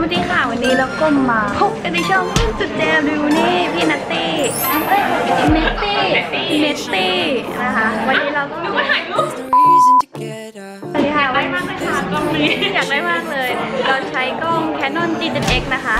สวัสดีค่ะวันนี้เราก็มาพบกันในช่องสุดแจมดูนี่พี่นัตตี้เนตตี้นะคะวันนี้เราก็มาถ่ายรูปสวัสดีค่ะอยากได้มากเลยค่ะกล้องนี้อยากได้มากเลยเราใช้กล้อง Canon G7X นะคะ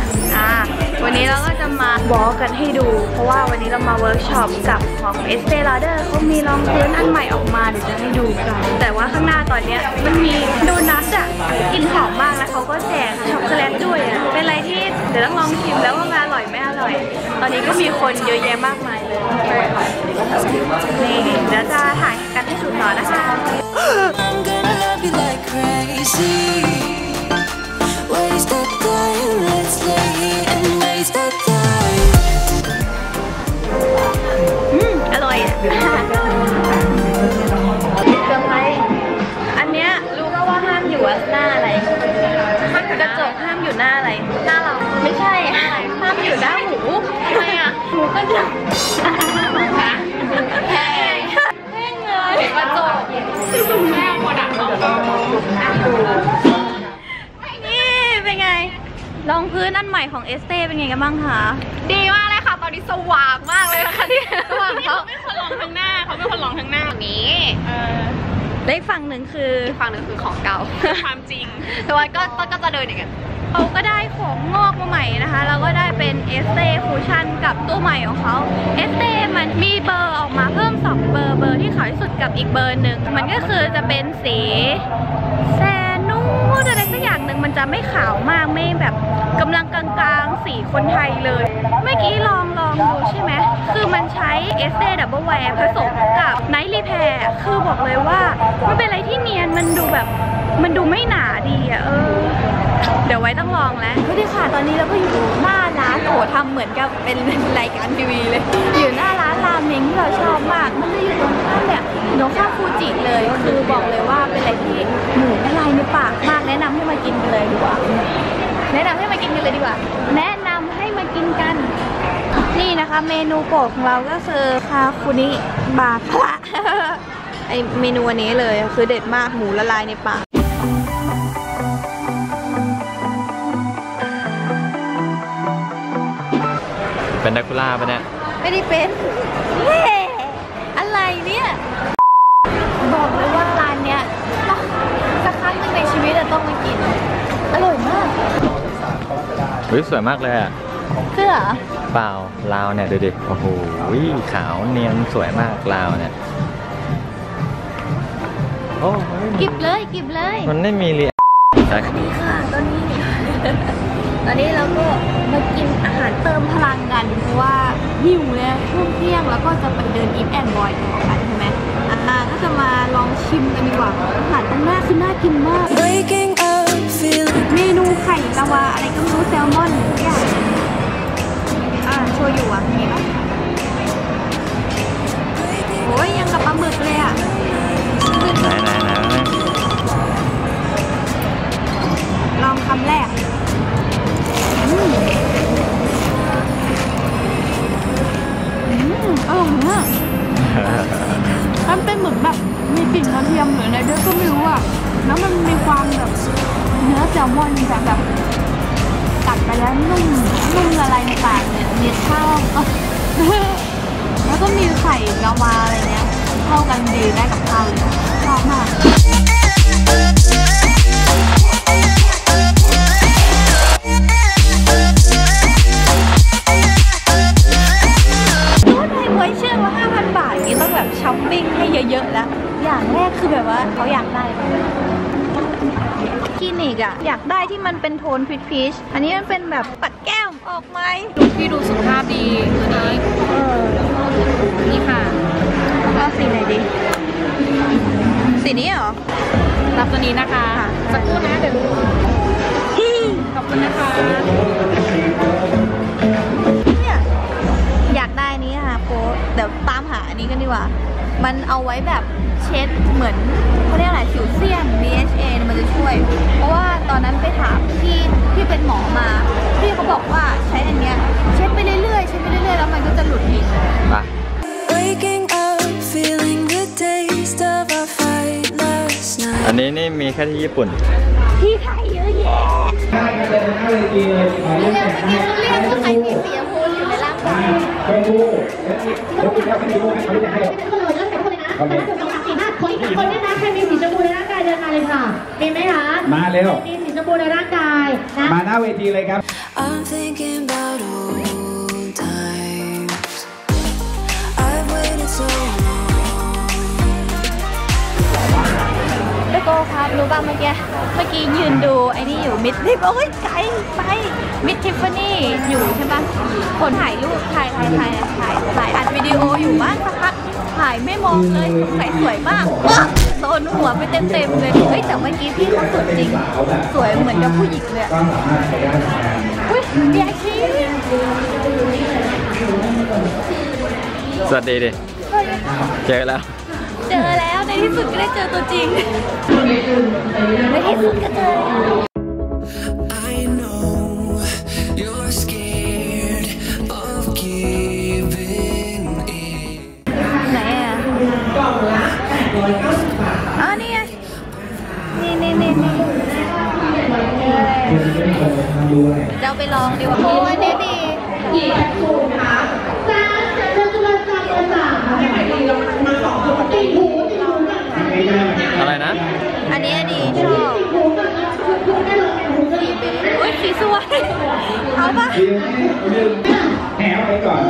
วันนี้เราก็จะมาวอล์กกันให้ดูเพราะว่าวันนี้เรามาเวิร์กช็อปกับของ Estee Lauder เขามีรองพื้นอันใหม่ออกมาเดี๋ยวจะให้ดูกันแต่ว่าข้างหน้าตอนนี้มันมีโดนัทอะกลิ่นหอมมากแล้วเขาก็แจกช็อกโกแลตด้วยอะเป็นอะไรที่เดี๋ยวต้องลองชิมแล้วว่ามันอร่อยไม่อร่อยตอนนี้ก็มีคนเยอะแยะมากมายเลยนี่เดี๋ยวจะถ่ายกันให้ดูต่อนะคะอร่อยอ่ะเซอร์ไพรส์อันเนี้ยรู้ก็ว่าห้ามอยู่หน้าอะไรห้ามอยู่กระจกห้ามอยู่หน้าอะไรหน้าเราไม่ใช่ห้ามอยู่หน้าหมูทำไมอ่ะหมูก็จะแห้งเลยกระจกแม่โมดักเขานี่เป็นไงรองพื้นอันใหม่ของเอสเต้เป็นไงกันบ้างคะดีมากเลยค่ะตอนนี้สว่างมากเลยค่ะที่สว่างเขาเป็นคนลองทั้งหน้าเขาเป็นคนลองทั้งหน้านี้และอีกฝั่งหนึ่งคือของเก่าความจริงแต่ว่าก็จะเดินอย่างเงี้ยเขาก็ได้ของงอกมาใหม่นะคะแล้วก็ได้เป็นเอสเต้คูชั่นกับตัวใหม่ของเขาเอสเต้มันมีเบอร์ออกมาเพิ่ม2เบอร์ที่ขาวที่สุดกับอีกเบอร์หนึ่งมันก็คือจะเป็นสีแซนูอะไรสักอย่างหนึ่งมันจะไม่ขาวมากไม่แบบกำลังกลางๆสีคนไทยเลยเมื่อกี้ลองดูใช่ไหมคือมันใช้เอสเต้ดับเบิลแวร์ผสมกับไนท์รีแพร์คือบอกเลยว่ามันเป็นอะไรที่เนียนมันดูแบบมันดูไม่หนาดีอ่ะเดี๋ยวไว้ต้องลองแล้วสวัสดีค่ะตอนนี้เราก็อยู่หน้าร้านโอ้ทำเหมือนกับเป็นรายการทีวีเลยอยู่หน้าร้านราเมงที่เราชอบมากมันจะอยู่ตรงข้ามแบบโนข้ามฟูจิเลยคือบอกเลยว่าเป็นอะไรที่หมูละลายในปากมากแนะนำให้มากินกันเลยดีกว่าแนะนำให้มากินกันนี่นะคะเมนูโปรดของเราก็คือคาคุนิบาพระไอเมนูอันนี้เลยคือเด็ดมากหมูละลายในปากเป็นดาคูล่าปะเนี่ยไม่ได้เป็นเฮ้อะไรเนี่ยบอกเลยว่าร้านเนี้ยสักครั้งหนึ่งในชีวิตต้องมากินอร่อยมากสวยมากเลยอ่ะเสื้อเปล่าลาวเนี่ยดูดิโอ้โหขาวเนียนสวยมากลาวเนี่ยโอ้กิบเลยมันไม่มีเลยนี่ค่ะตอนนี้เราก็มากินอาหารเติมพลังกันเพราะว่าหิวเลยช่วงเที่ยงแล้วก็จะไปเดินอีฟแอนด์บอยกันใช่ไหมก็จะมาลองชิมกันดีกว่าอาหารตรงหน้าคือน่ากินมากเมนูไข่ลาวาอะไรก็ไม่รู้แซลมอนอย่างโชยุอ่ะมีไหมโอ้ยยังกับปลาหมึกเลยอ่ะลองคำแรกอร่อยมากมันเป็นเหมือนแบบมีกลิ่นกระเทียมหรืออะไรด้วยก็ไม่รู้อ่ะแล้วมันมีความแบบเนื้อแซลมอนแบบกัดไปแล้วนุ่มละลายในปากเนี่ยเนียนข้าวแล้วก็มีไข่ลาวาอะไรเนี้ยเข้ากันดีได้กับข้าวเลยชอบมาก5,000 บาทนี่ต้องแบบช้อปปิ้งให้เยอะๆแล้วอย่างแรกคือแบบว่าเขาอยากได้คลินิกอะอยากได้ที่มันเป็นโทนพีชอันนี้มันเป็นแบบปัดแก้มออกไหมที่ดูสุขภาพดีตัวนี้นี่ค่ะเอาสีไหนดีสีนี้เหรอรับตัวนี้นะคะสักครู่นะเดี๋ยวขอบคุณนะคะอยากได้นี้ค่ะโค้ดเดี๋ยวตามหาอันนี้กันดีกว่ามันเอาไว้แบบเช็ดเหมือนเขาเรียกอะไรสิวเซียน BHA มันจะช่วยเพราะว่าตอนนั้นไปถามที่เป็นหมอมาพี่เขาบอกว่าใช้อันเนี้ยเช็ดไปเรื่อยๆแล้วมันก็จะหลุดเองอันนี้นี่มีแค่ที่ญี่ปุ่น ที่ไทยเยอะแยะ ได้ครับเลยหน้าเวทีเลยขอเล่น เรีย แข่ ก ง เมื่อ ได้ กี้เขาเรียกว่าใครมีสีชมพูอยู่ในร่างกาย ชมพูแล้วกินแล้วกินชมพูเขาจะให้ เป็นคนเลยเลือกเป็นคนเลยนะ1 2 3 4 5คนอีกคนได้ไหมใครมีสีชมพูในร่างกายเดินมาเลยค่ะมีไหมคะ มาเร็ว มีสีชมพูในร่างกายนะ มาหน้าเวทีเลยครับ I'm thinking about old times. I've waited so long. แล้วก็ครับรู้ป่ะเมื่อกี้ยืนดูไอ้นี่อยู่มิดทิฟโอ้ยไกลไปมิดทิฟฟานี่อยู่ใช่ป่ะคนถ่ายรูปถ่ายอัดวิดีโออยู่บ้างสักพักถ่ายไม่มองเลยสงสัยสวยมากโดนหัวไปเต็มเลยเฮ้ยแต่เมื่อกี้พี่เขาสวยจริงสวยเหมือนกับผู้หญิงเลย ก็สามารถใช้ได้เหมือนกัน อุ้ยเบียร์ชี สวัสดีดิ เจอแล้ว เจอแล้วในที่สุดก็ได้เจอตัวจริงในที่สุดก็เจอ I know you're scared of giving in. ไหนอ่ะอ๋อนี่ไงนี่จะเอาไปลองดีกว่าโอ้ยนี่ดี กี่แบบคูคะจ้าเดินจุฬาจารย์เลยจ้ามา2 ติดหูอะไรนะ อันนี้ดีชอบ หูกันคือได้เลยหูจะดีเบ้ โอ้ยสีสวยเอาปะ แถวไปก่อน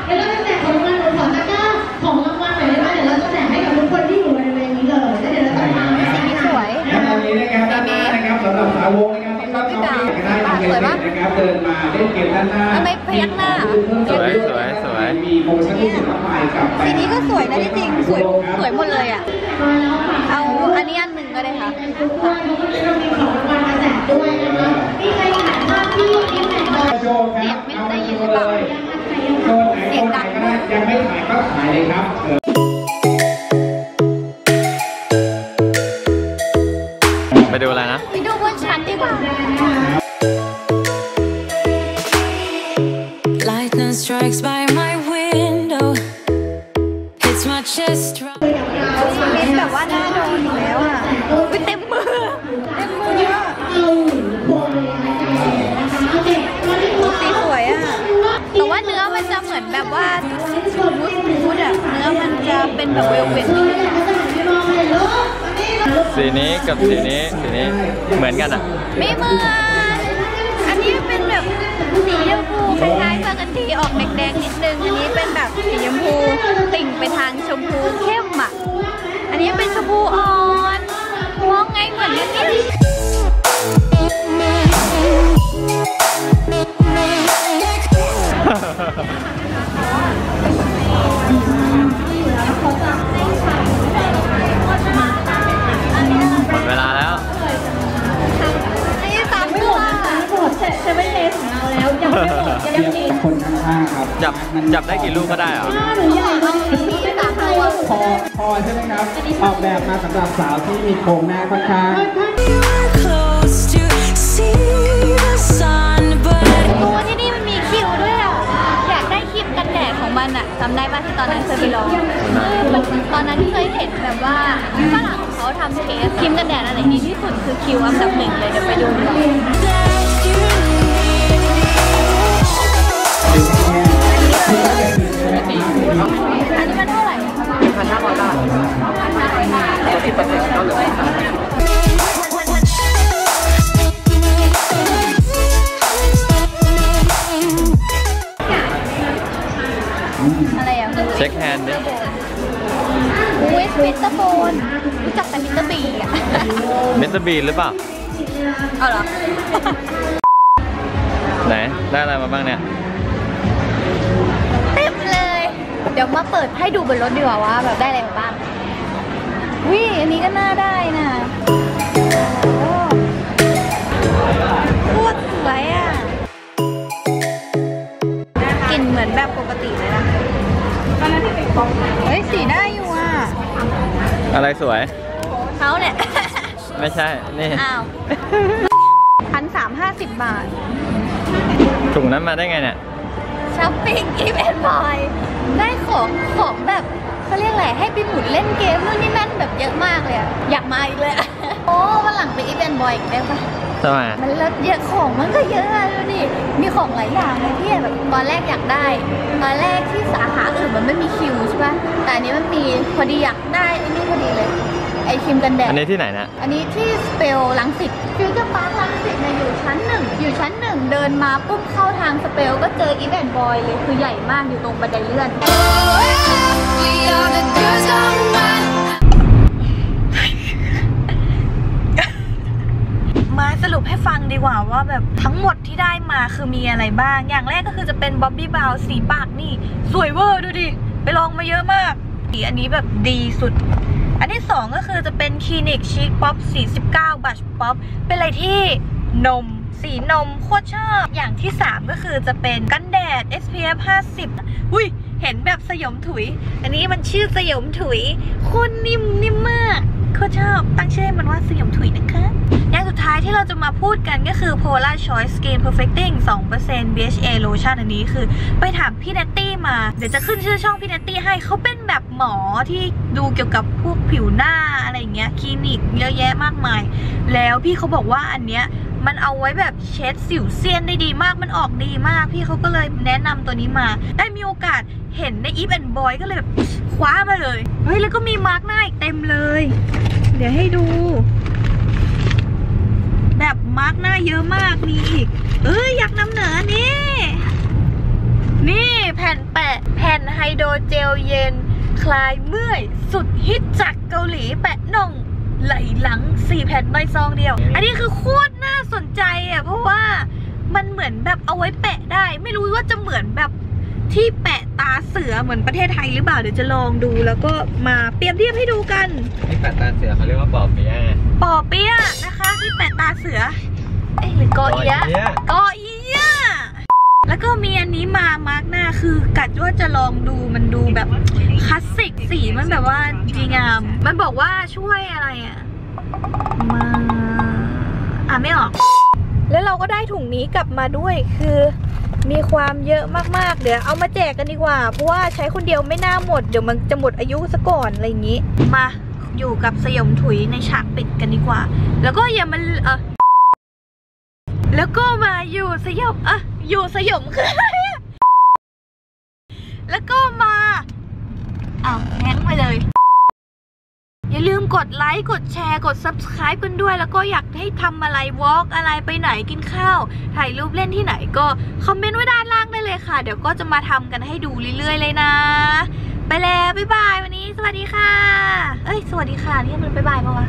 เดี๋ยวเราจะแจกของรางวัลขอตะกร้าของรางวัลหน่อยได้ไหมเดี๋ยวเราจะแจกให้กับทุกคนที่อยู่บริเวณนี้เลยแล้วเดี๋ยวเราจะมา สีนี้สวย และตอนนี้นะครับด้านหน้านะครับสำหรับสาวกนะครับที่ต้องเข้าที่ได้ทำเป็นนะครับเดินมาเล่นเกมด้านหน้า ทำไมพยักหน้า สวย มีโปรโมชั่นพิเศษมากมายกับ สีนี้ก็สวยนะที่จริงสวยหมดเลยอ่ะเอาอันนี้อันหนึ่งก็ได้ค่ะ ด้วยเพราะวันนี้เรามีของรางวัลมาแจกด้วยนะคะมีใครถ่ายภาพที่ยิ้มแฉ่งเลย โชว์ครับเอาไปโชว์เลยโชว์ไหนคนไหนก็ได้ยังไม่ถ่ายก็ถ่ายเลยครับ ไปดูอะไรนะ ไปดูบนชั้นดีกว่า Lightning strikes by my window. Hits my chest. ชีวิตแบบว่าน่าโดนอยู่แล้วอ่ะไปเต็มมือสีสวยอ่ะแต่ว่าเนื้อมันจะเหมือนแบบว่ามูดอ่ะเนื้อมันจะเป็นแบบเวลเวท สีนี้กับสีนี้เหมือนกันอ่ะ ไม่เหมือนอันนี้เป็นแบบสีชมพูคล้ายๆปกติออกแดงๆนิดนึงอันนี้เป็นแบบสีชมพูติ่งไปทางชมพูเข้มอ่ะอันนี้เป็นชมพูอ่อนมองไงเหมือนกันนี่หมดเวลาแล้ว อันนี้3 ตัว เซเว่นเดย์ของเราแล้วยังไม่หมดยังมี คนข้างๆครับ จับได้กี่ลูกก็ได้เหรอ หรือใหญ่มาก มี3 ตัว พอใช่ไหมครับ ออกแบบมาสำหรับสาวที่มีโครงหน้าค่อนข้าง You're close to see the sun, but ตัวที่นี่มันมีคิวด้วยอ่ะอยากได้ครีมกันแดดของมันอ่ะจำได้ป่ะที่ตอนนั้นเคยไปลองตอนนั้นเคยเห็นแบบว่าฝรั่งเขาทำเทสครีมกันแดดอะไรดีที่สุดคือคิวอันดับ 1เลยเดี๋ยวไปดูดีกว่า that you need. อันนี้มันเท่าไหร่1,500 บาท10%ก็เหลืออะไรอ่ะ เช็คแฮนด์ดิ เวสมิสเตอร์โบนรู้จักแต่มิสเตอร์บีอ่ะ มิสเตอร์บีนหรือเปล่า เอาเหรอ ไหน ได้อะไรมาบ้างเนี่ย เต็มเลย เดี๋ยวมาเปิดให้ดูบนรถดีกว่าว่าแบบได้อะไรมาบ้างวิอันนี้ก็น่าได้นะโคตรสวยอ่ะกลิ่นเหมือนแบบปกติเลยนะเฮ้ยสีได้อยู่อ่ะ อะไรสวย เขาเนี่ย ไม่ใช่ นี่ อ้าว1,350 บาท ถุงนั้นมาได้ไงเนี่ย ช้อปปิ้งกิฟต์แอนด์บอยได้ของแบบเขาเรียกอะไรให้ไปหมุนเล่นเกมนู่นนี่นั่นแบบเยอะมากเลยอะอยากมาอีกเลยอะ โอ้วันหลังไปอีเวนต์บ่อยอีกได้ปะ ทำไม มันเลิศเยอะของมันก็เยอะดูดิมีของหลายอย่างเลยที่แบบตอนแรกอยากได้ตอนแรกที่สาขาอื่นมันไม่มีคิวใช่ปะแต่อันนี้มันมีพอดีอยากได้ไอ้นี่พอดีเลยไอครีมกันแดด อันนี้ที่ไหนนะ อันนี้ที่สเปลรังสิตฟิวเจอร์พาร์ครังสิตอยู่ชั้นหนึ่งเดินมาปุ๊บเข้าทางสเปลก็เจออีเวนต์บอยเลยคือใหญ่มากอยู่ตรงบันไดเลื่อนมาสรุปให้ฟังดีกว่าว่าแบบทั้งหมดที่ได้มาคือมีอะไรบ้างอย่างแรกก็คือจะเป็นบ๊อบบี้บราวน์สีปากนี่สวยเวอร์ดูดิไปลองมาเยอะมากอันนี้แบบดีสุดอันที่2ก็คือจะเป็นคลินิกชิคป๊อป49บัชป๊อปเป็นอะไรที่นมสีนมโคตรชอบอย่างที่3ก็คือจะเป็นกันแดด SPF 50อุ้ยเห็นแบบสยมถุยอันนี้มันชื่อสยมถุยโคตรนิ่มมากโคตรชอบตั้งชื่อมันว่าสยมถุยนะคะอย่างสุดท้ายที่เราจะมาพูดกันก็คือ Polar Choice Skin Perfecting 2% BHA Lotion อันนี้คือไปถามพี่เนตตี้มาเดี๋ยวจะขึ้นชื่อช่องพี่เนตตี้ให้เขาเป็นแบบหมอที่ดูเกี่ยวกับพวกผิวหน้าอะไรเงี้ยคลินิกเยอะแยะมากมายแล้วพี่เขาบอกว่าอันเนี้ยมันเอาไว้แบบเช็ดสิวเซียนได้ดีมากมันออกดีมากพี่เขาก็เลยแนะนำตัวนี้มาได้มีโอกาสเห็นใน Eve and Boy ก็เลยแบบคว้ามาเลยเฮ้ยแล้วก็มีมาร์กหน้าอีกเต็มเลยเดี๋ยวให้ดูแบบมาร์กหน้าเยอะมากมีอีกอยากนำเหนือนี่แผ่นแปะแผ่นไฮโดรเจลเย็นคลายเมื่อยสุดฮิตจากเกาหลีแปะน่องไหลหลัง4แผ่นในซองเดียวอันนี้คือโคตรน่าสนใจอ่ะเพราะว่ามันเหมือนแบบเอาไว้แปะได้ไม่รู้ว่าจะเหมือนแบบที่แปะตาเสือเหมือนประเทศไทยหรือเปล่าเดี๋ยวจะลองดูแล้วก็มาเปรียบเทียบให้ดูกันที่แปะตาเสือเขาเรียกว่าปอเปี๊ยะปอเปี๊ยะนะคะที่แปะตาเสือหรือกอเอี๊ยะแล้วก็มีอันนี้มามาร์กหน้าคือกัดว่าจะลองดูมันดูแบบคลาสสิกสีมันแบบว่าดีงามมันบอกว่าช่วยอะไรไม่ออกแล้วเราก็ได้ถุงนี้กลับมาด้วยคือมีความเยอะมากๆเดี๋ยวเอามาแจกกันดีกว่าเพราะว่าใช้คนเดียวไม่น่าหมดเดี๋ยวมันจะหมดอายุซะก่อนอะไรอย่างนี้มาอยู่กับสยมถุยในฉากปิดกันดีกว่าแล้วก็อย่ามันแล้วก็มาอยู่สยมอยู่สยมคืออะไรแล้วก็มาแฮงไปเลยอย่าลืมกดไลค์กดแชร์กด subscribe กันด้วยแล้วก็อยากให้ทำอะไรวอล์กอะไรไปไหนกินข้าวถ่ายรูปเล่นที่ไหนก็คอมเมนต์ไว้ด้านล่างได้เลยค่ะเดี๋ยวก็จะมาทำกันให้ดูเรื่อยๆเลยนะไปแล้วบ๊ายบายวันนี้สวัสดีค่ะสวัสดีค่ะนี่มันบ๊ายบายปะวะ